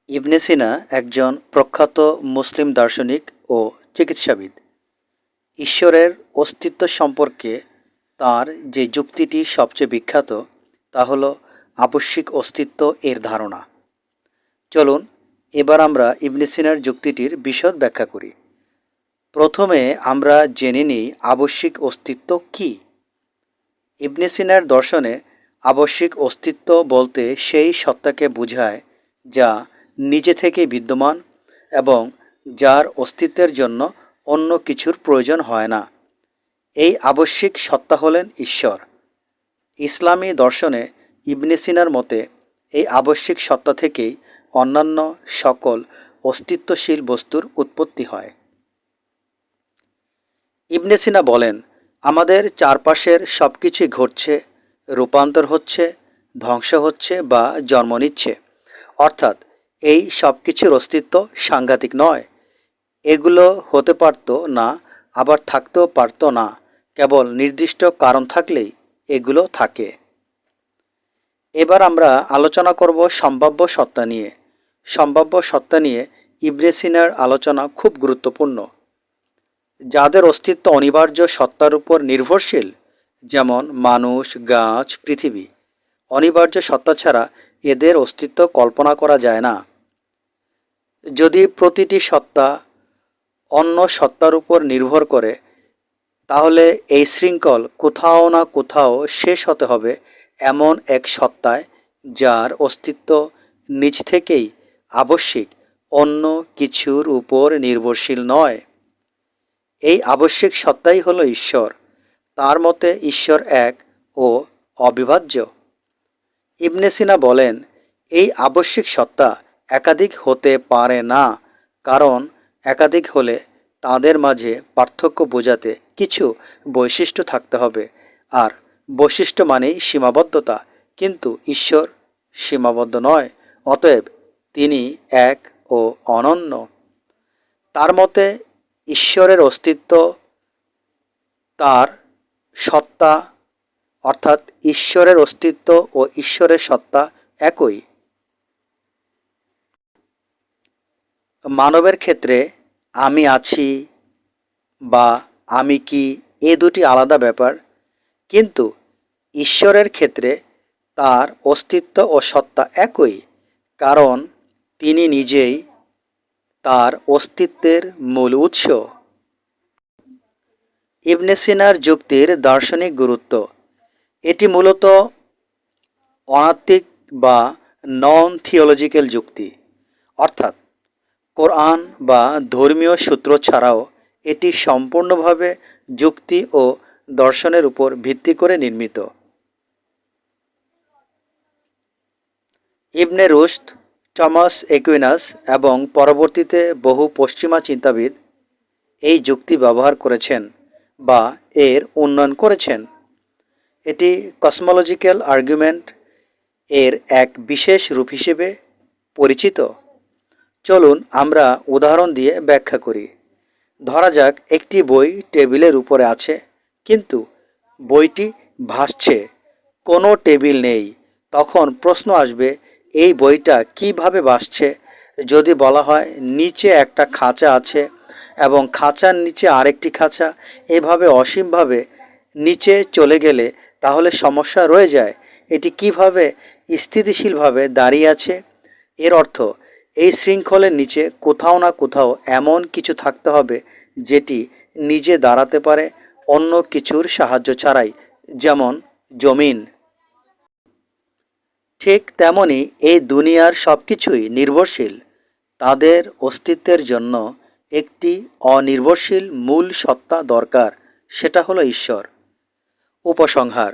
ইবনে সিনা একজন প্রখ্যাত মুসলিম দার্শনিক ও চিকিৎসাবিদ। ঈশ্বরের অস্তিত্ব সম্পর্কে তাঁর যে যুক্তিটি সবচেয়ে বিখ্যাত তা হল আবশ্যিক অস্তিত্ব এর ধারণা। চলুন এবার আমরা ইবনে সিনার যুক্তিটির বিশদ ব্যাখ্যা করি। প্রথমে আমরা জেনে নিই আবশ্যিক অস্তিত্ব কী। ইবনে সিনার দর্শনে আবশ্যিক অস্তিত্ব বলতে সেই সত্তাকে বোঝায় যা নিজে থেকেই বিদ্যমান এবং যার অস্তিত্বের জন্য অন্য কিছুর প্রয়োজন হয় না। এই আবশ্যিক সত্তা হলেন ঈশ্বর। ইসলামী দর্শনে ইবনে সিনার মতে এই আবশ্যিক সত্তা থেকেই অন্যান্য সকল অস্তিত্বশীল বস্তুর উৎপত্তি হয়। ইবনে সিনা বলেন, আমাদের চারপাশের সব কিছুই ঘটছে, রূপান্তর হচ্ছে, ধ্বংস হচ্ছে বা জন্ম নিচ্ছে। অর্থাৎ এই সব কিছুর অস্তিত্ব সাংঘাতিক নয়। এগুলো হতে পারত না, আবার থাকতেও পারত না। কেবল নির্দিষ্ট কারণ থাকলেই এগুলো থাকে। এবার আমরা আলোচনা করব সম্ভাব্য সত্তা নিয়ে। সম্ভাব্য সত্তা নিয়ে ইবনে সিনার আলোচনা খুব গুরুত্বপূর্ণ। যাদের অস্তিত্ব অনিবার্য সত্তার উপর নির্ভরশীল, যেমন মানুষ, গাছ, পৃথিবী, অনিবার্য সত্তা ছাড়া এদের অস্তিত্ব কল্পনা করা যায় না। যদি প্রতিটি সত্তা অন্য সত্তার উপর নির্ভর করে, তাহলে এই শৃঙ্খল কোথাও না কোথাও শেষ হতে হবে এমন এক সত্তায় যার অস্তিত্ব নিজ থেকেই আবশ্যিক, অন্য কিছুর উপর নির্ভরশীল নয়। এই আবশ্যিক সত্তাই হলো ঈশ্বর। তার মতে ঈশ্বর এক ও অবিভাজ্য। ইবনে সিনা বলেন, এই আবশ্যিক সত্তা একাধিক হতে পারে না, কারণ একাধিক হলে তাদের মাঝে পার্থক্য বোঝাতে কিছু বৈশিষ্ট্য থাকতে হবে, আর বৈশিষ্ট্য মানেই সীমাবদ্ধতা, কিন্তু ঈশ্বর সীমাবদ্ধ নয়, অতএব তিনি এক ও অনন্য। তার মতে ঈশ্বরের অস্তিত্ব, তার সত্তা, অর্থাৎ ঈশ্বরের অস্তিত্ব ও ঈশ্বরের সত্তা একই। মানবের ক্ষেত্রে আমি আছি বা আমি কি, এ দুটি আলাদা ব্যাপার, কিন্তু ঈশ্বরের ক্ষেত্রে তার অস্তিত্ব ও সত্তা একই, কারণ তিনি নিজেই তার অস্তিত্বের মূল উৎস। ইবনে সিনার যুক্তির দার্শনিক গুরুত্ব। এটি মূলত অনাত্মিক বা নন থিওলজিক্যাল যুক্তি, অর্থাৎ কোরআন বা ধর্মীয় সূত্র ছাড়াও এটি সম্পূর্ণভাবে যুক্তি ও দর্শনের উপর ভিত্তি করে নির্মিত। ইবনে রুশদ, টমাস একুইনাস এবং পরবর্তীতে বহু পশ্চিমা চিন্তাবিদ এই যুক্তি ব্যবহার করেছেন বা এর উন্নয়ন করেছেন। এটি কসমোলজিক্যাল আর্গুমেন্ট এর এক বিশেষ রূপ হিসেবে পরিচিত। চলুন আমরা উদাহরণ দিয়ে ব্যাখ্যা করি। ধরা যাক একটি বই টেবিলের উপরে আছে, কিন্তু বইটি ভাসছে, কোনো টেবিল নেই। তখন প্রশ্ন আসবে, এই বইটা কিভাবে ভাসছে? যদি বলা হয় নিচে একটা খাঁচা আছে এবং খাঁচার নিচে আরেকটি খাঁচা, এভাবে অসীমভাবে নিচে চলে গেলে তাহলে সমস্যা রয়ে যায়। এটি কিভাবে স্থিতিশীলভাবে দাঁড়িয়ে আছে? এর অর্থ এই শৃঙ্খলের নিচে কোথাও না কোথাও এমন কিছু থাকতে হবে যেটি নিজে দাঁড়াতে পারে অন্য কিছুর সাহায্য ছাড়াই, যেমন জমিন। ঠিক তেমনি এই দুনিয়ার সব কিছুই নির্ভরশীল। তাদের অস্তিত্বের জন্য একটি অনির্ভরশীল মূল সত্তা দরকার, সেটা হলো ঈশ্বর। উপসংহার: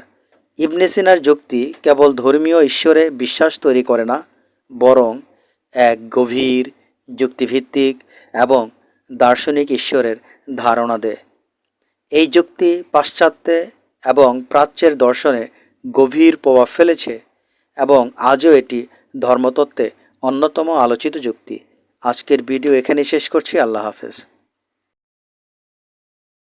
ইবনে সিনার যুক্তি কেবল ধর্মীয় ঈশ্বরে বিশ্বাস তৈরি করে না, বরং এক গভীর, যুক্তিভিত্তিক এবং দার্শনিক ঈশ্বরের ধারণা দেয়। এই যুক্তি পাশ্চাত্যে এবং প্রাচ্যের দর্শনে গভীর প্রভাব ফেলেছে এবং আজও এটি ধর্মতত্ত্বে অন্যতম আলোচিত যুক্তি। আজকের ভিডিও এখানেই শেষ করছি। আল্লাহ হাফেজ।